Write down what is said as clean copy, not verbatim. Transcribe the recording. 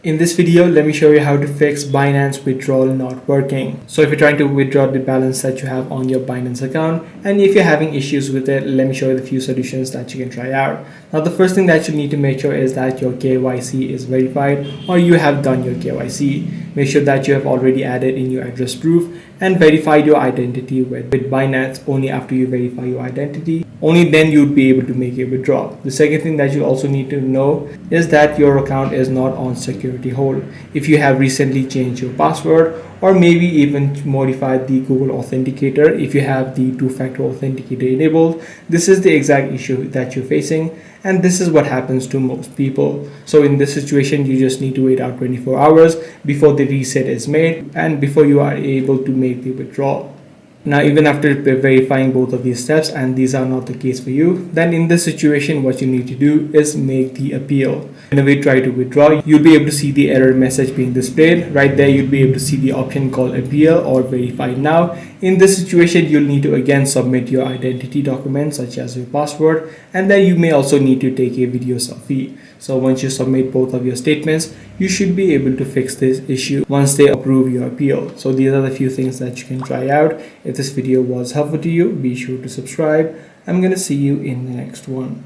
In this video, let me show you how to fix Binance withdrawal not working. So if you're trying to withdraw the balance that you have on your Binance account, and if you're having issues with it, let me show you the few solutions that you can try out. Now, the first thing that you need to make sure is that your KYC is verified or you have done your KYC. Make sure that you have already added in your address proof and verified your identity with Binance. Only after you verify your identity, only then you'd be able to make a withdrawal. The second thing that you also need to know is that your account is not on security hold. If you have recently changed your password or maybe even modified the Google Authenticator, if you have the two-factor authenticator enabled, this is the exact issue that you're facing, and this is what happens to most people. So in this situation, you just need to wait out 24 hours before the reset is made and before you are able to make the withdrawal. Now, even after verifying both of these steps and these are not the case for you, then in this situation, what you need to do is make the appeal. Whenever you try to withdraw, you'll be able to see the error message being displayed. Right there, you'll be able to see the option called appeal or verify now. In this situation, you'll need to again submit your identity documents such as your password, and then you may also need to take a video selfie. So once you submit both of your statements, you should be able to fix this issue once they approve your appeal. So these are the few things that you can try out. If this video was helpful to you, be sure to subscribe. I'm gonna see you in the next one.